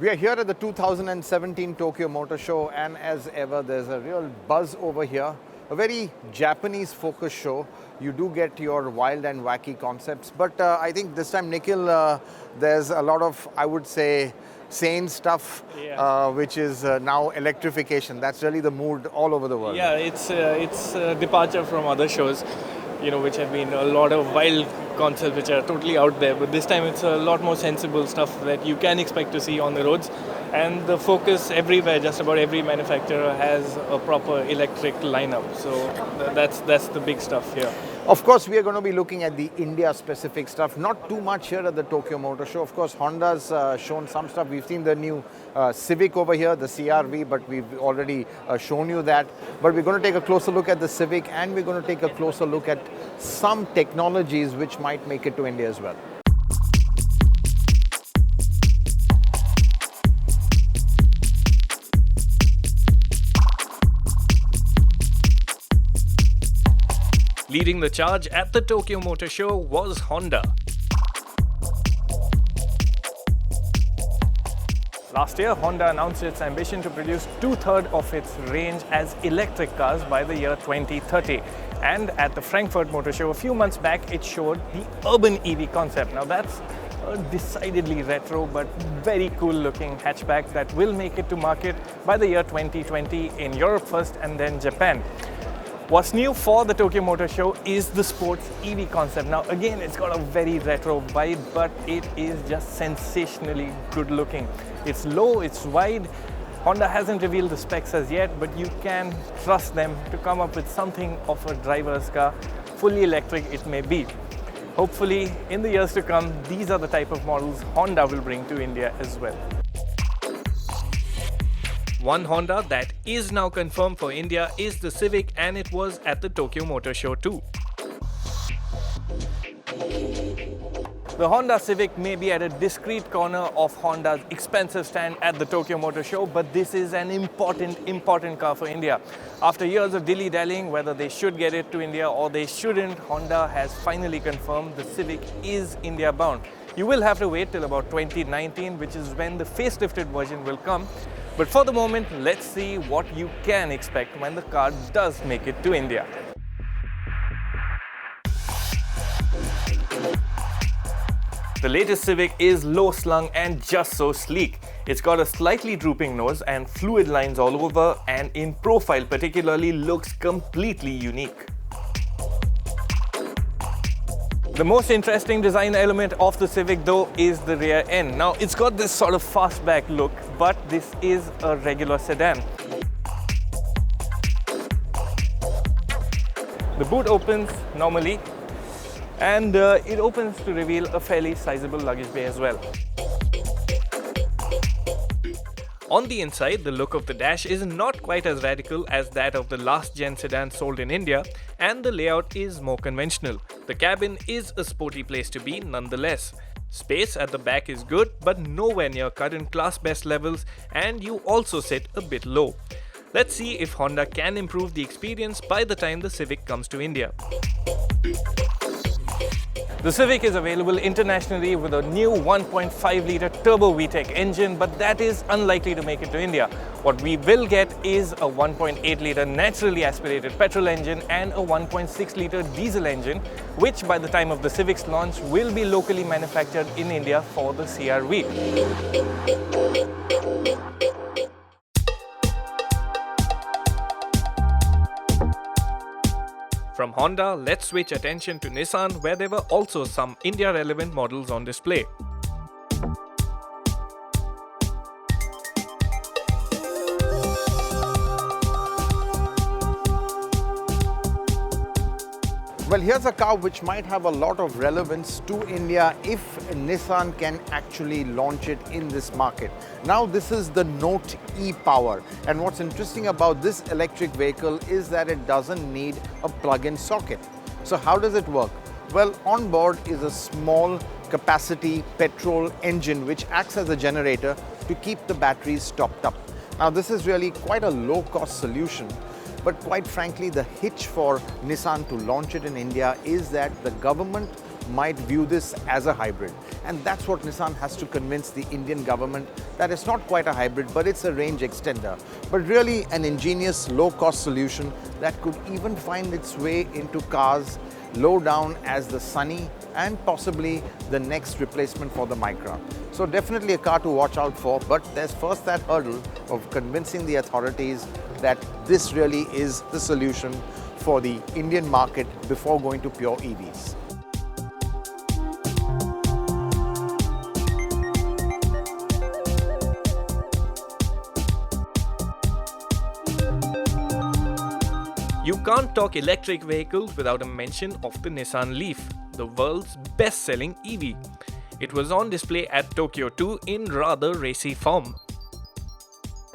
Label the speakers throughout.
Speaker 1: We are here at the 2017 Tokyo Motor Show, and as ever there's a real buzz over here. A very Japanese focused show. You do get your wild and wacky concepts, but I think this time, Nikhil, there's a lot of, I would say, sane stuff, which is now electrification. That's really the mood all over the world.
Speaker 2: Yeah, it's a departure from other shows, which have been a lot of wild concepts which are totally out there. But this time it's a lot more sensible stuff that you can expect to see on the roads. And the focus everywhere, just about every manufacturer has a proper electric lineup. So that's the big stuff here.
Speaker 1: Of course, we are going to be looking at the India-specific stuff. Not too much here at the Tokyo Motor Show. Of course, Honda's shown some stuff. We've seen the new Civic over here, the CR-V, but we've already shown you that. But we're going to take a closer look at the Civic, and we're going to take a closer look at some technologies which might make it to India as well.
Speaker 2: Leading the charge at the Tokyo Motor Show was Honda. Last year, Honda announced its ambition to produce two-thirds of its range as electric cars by the year 2030. And at the Frankfurt Motor Show a few months back, it showed the urban EV concept. Now that's a decidedly retro but very cool looking hatchback that will make it to market by the year 2020 in Europe first and then Japan. What's new for the Tokyo Motor Show is the sports EV concept. Now again, it's got a very retro vibe, but it is just sensationally good looking. It's low, it's wide. Honda hasn't revealed the specs as yet, but you can trust them to come up with something of a driver's car. Fully electric it may be. Hopefully, in the years to come, these are the type of models Honda will bring to India as well. One Honda that is now confirmed for India is the Civic, and it was at the Tokyo Motor Show too. The Honda Civic may be at a discreet corner of Honda's expensive stand at the Tokyo Motor Show, but this is an important car for India. After years of dilly-dallying whether they should get it to India or they shouldn't, Honda has finally confirmed the Civic is India bound. You will have to wait till about 2019, which is when the facelifted version will come. But for the moment, let's see what you can expect when the car does make it to India. The latest Civic is low-slung and just so sleek. It's got a slightly drooping nose and fluid lines all over, and in profile particularly looks completely unique. The most interesting design element of the Civic though is the rear end. Now it's got this sort of fastback look, but this is a regular sedan. The boot opens normally, and it opens to reveal a fairly sizable luggage bay as well. On the inside, the look of the dash is not quite as radical as that of the last gen sedan sold in India, and the layout is more conventional. The cabin is a sporty place to be nonetheless. Space at the back is good, but nowhere near current class best levels, and you also sit a bit low. Let's see if Honda can improve the experience by the time the Civic comes to India. The Civic is available internationally with a new 1.5-litre turbo VTEC engine, but that is unlikely to make it to India. What we will get is a 1.8-litre naturally aspirated petrol engine and a 1.6-litre diesel engine, which by the time of the Civic's launch will be locally manufactured in India for the CR-V. From Honda, let's switch attention to Nissan, where there were also some India-relevant models on display.
Speaker 1: Well, here's a car which might have a lot of relevance to India if Nissan can actually launch it in this market. Now, this is the Note e-Power, and what's interesting about this electric vehicle is that it doesn't need a plug-in socket. So how does it work? Well, on board is a small capacity petrol engine which acts as a generator to keep the batteries topped up. Now, this is really quite a low-cost solution. But quite frankly, the hitch for Nissan to launch it in India is that the government might view this as a hybrid. And that's what Nissan has to convince the Indian government, that it's not quite a hybrid, but it's a range extender. But really an ingenious low-cost solution that could even find its way into cars low down as the Sunny and possibly the next replacement for the Micra. So definitely a car to watch out for, but there's first that hurdle of convincing the authorities that this really is the solution for the Indian market before going to pure EVs.
Speaker 2: You can't talk electric vehicles without a mention of the Nissan Leaf, the world's best-selling EV. It was on display at Tokyo 2 in rather racy form.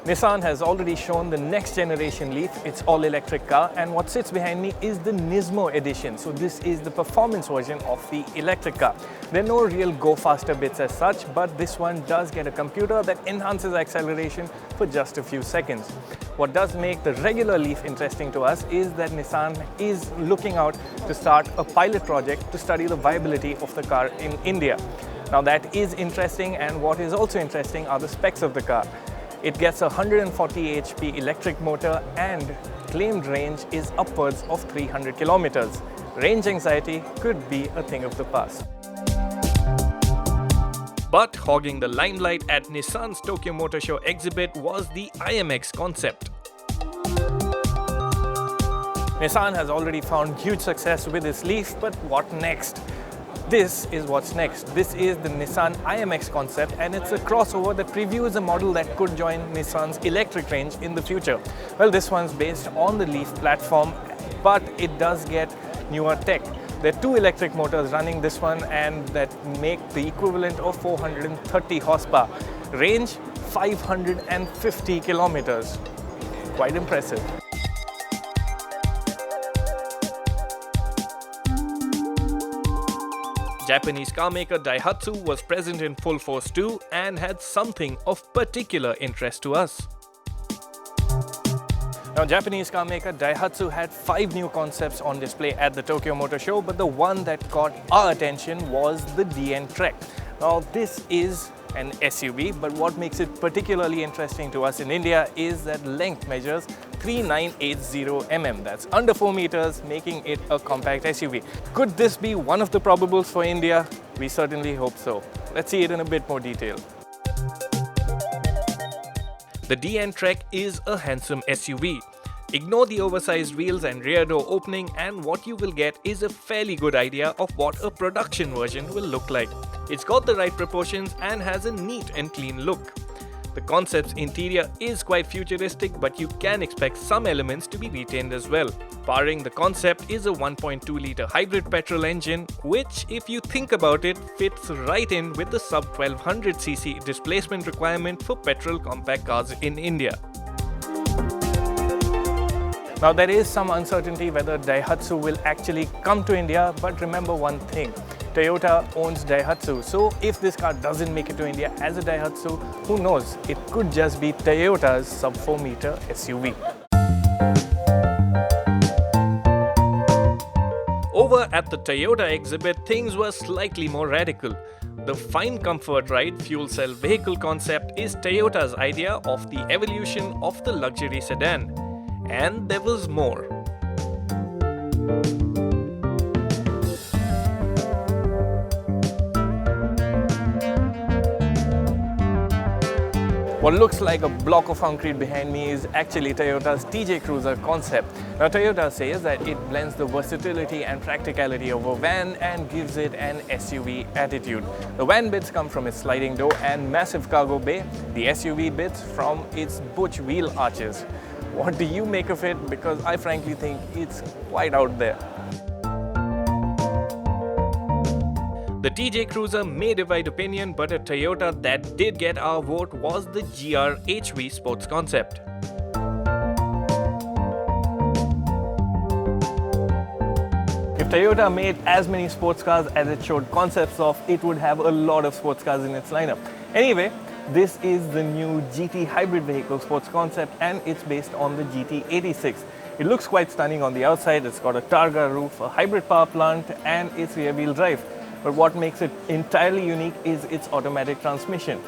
Speaker 2: Nissan has already shown the next generation Leaf, its all-electric car, and what sits behind me is the Nismo edition. So this is the performance version of the electric car. There are no real go-faster bits as such, but this one does get a computer that enhances acceleration for just a few seconds. What does make the regular Leaf interesting to us is that Nissan is looking out to start a pilot project to study the viability of the car in India. Now that is interesting, and what is also interesting are the specs of the car. It gets a 140 HP electric motor and claimed range is upwards of 300 kilometers. Range anxiety could be a thing of the past. But hogging the limelight at Nissan's Tokyo Motor Show exhibit was the IMX concept. Nissan has already found huge success with its Leaf, but what next? This is what's next. This is the Nissan IMX concept, and it's a crossover that previews a model that could join Nissan's electric range in the future. Well, this one's based on the Leaf platform, but it does get newer tech. There are two electric motors running this one, and that make the equivalent of 430 horsepower. Range 550 kilometers. Quite impressive. Japanese carmaker Daihatsu was present in full force too and had something of particular interest to us. Now, Japanese carmaker Daihatsu had 5 new concepts on display at the Tokyo Motor Show, but the one that caught our attention was the DN Trek. Now, this is an SUV, but what makes it particularly interesting to us in India is that length measures 3980 mm. That's under 4 meters, making it a compact SUV. Could this be one of the probables for India? We certainly hope so. Let's see it in a bit more detail. The DN Trek is a handsome SUV. Ignore the oversized wheels and rear door opening, and what you will get is a fairly good idea of what a production version will look like. It's got the right proportions and has a neat and clean look. The concept's interior is quite futuristic, but you can expect some elements to be retained as well. Powering the concept is a 1.2-litre hybrid petrol engine, which, if you think about it, fits right in with the sub 1200cc displacement requirement for petrol compact cars in India. Now, there is some uncertainty whether Daihatsu will actually come to India, but remember one thing. Toyota owns Daihatsu, so if this car doesn't make it to India as a Daihatsu, who knows, it could just be Toyota's sub 4 meter SUV. Over at the Toyota exhibit, things were slightly more radical. The Fine Comfort Ride fuel cell vehicle concept is Toyota's idea of the evolution of the luxury sedan. And there was more. What looks like a block of concrete behind me is actually Toyota's TJ Cruiser concept. Now, Toyota says that it blends the versatility and practicality of a van and gives it an SUV attitude. The van bits come from its sliding door and massive cargo bay, the SUV bits from its butch wheel arches. What do you make of it? Because I frankly think it's quite out there. The TJ Cruiser may divide opinion, but a Toyota that did get our vote was the GR HV sports concept. If Toyota made as many sports cars as it showed concepts of, it would have a lot of sports cars in its lineup. Anyway, this is the new GT hybrid vehicle sports concept, and it's based on the GT86. It looks quite stunning on the outside. It's got a Targa roof, a hybrid power plant, and it's rear-wheel drive. But what makes it entirely unique is its automatic transmission.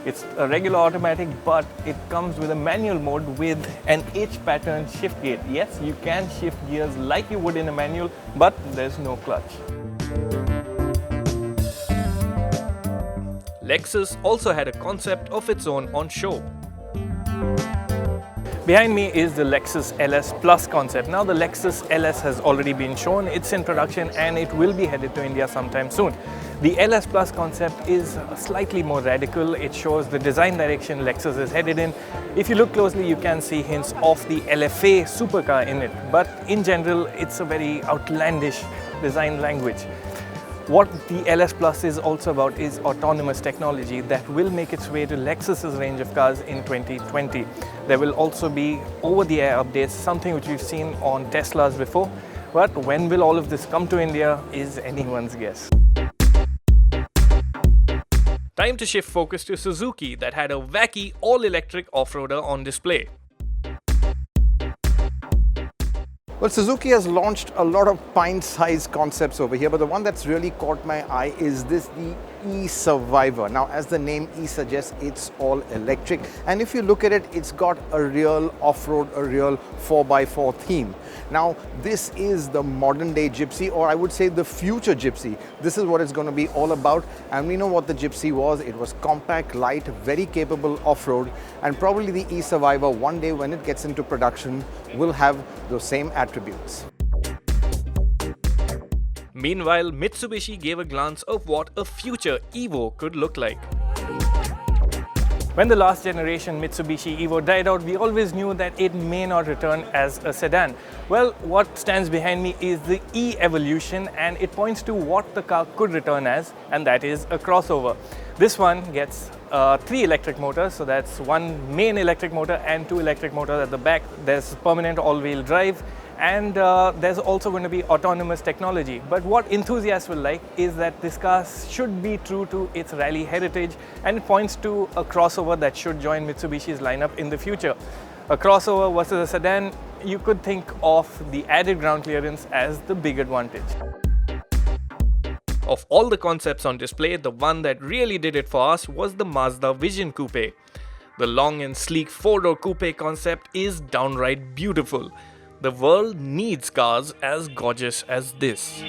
Speaker 2: It's a regular automatic, but it comes with a manual mode with an H-pattern shift gate. Yes, you can shift gears like you would in a manual, but there's no clutch. Lexus also had a concept of its own on show. Behind me is the Lexus LS Plus concept. Now the Lexus LS has already been shown, it's in production and it will be headed to India sometime soon. The LS Plus concept is slightly more radical. It shows the design direction Lexus is headed in. If you look closely, you can see hints of the LFA supercar in it. But in general, it's a very outlandish design language. What the LS Plus is also about is autonomous technology that will make its way to Lexus's range of cars in 2020. There will also be over-the-air updates, something which we've seen on Teslas before. But when will all of this come to India is anyone's guess. Time to shift focus to Suzuki that had a wacky all-electric off-roader on display.
Speaker 1: Well, Suzuki has launched a lot of pint-sized concepts over here, but the one that's really caught my eye is the e-Survivor. Now, as the name E suggests, it's all electric. And if you look at it, it's got a real off-road, a real 4x4 theme. Now, this is the modern-day Gypsy, or I would say the future Gypsy. This is what it's going to be all about. And we know what the Gypsy was. It was compact, light, very capable off-road. And probably the e-Survivor, one day when it gets into production, will have those same attributes.
Speaker 2: Meanwhile, Mitsubishi gave a glance of what a future Evo could look like. When the last generation Mitsubishi Evo died out, we always knew that it may not return as a sedan. Well, what stands behind me is the E-Evolution, and it points to what the car could return as, and that is a crossover. This one gets 3 electric motors, so that's 1 main electric motor and 2 electric motors at the back. There's permanent all-wheel drive, and there's also going to be autonomous technology. But what enthusiasts will like is that this car should be true to its rally heritage, and it points to a crossover that should join Mitsubishi's lineup in the future. A crossover versus a sedan, you could think of the added ground clearance as the big advantage. Of all the concepts on display, the one that really did it for us was the Mazda Vision Coupe. The long and sleek 4-door coupe concept is downright beautiful. The world needs cars as gorgeous as this.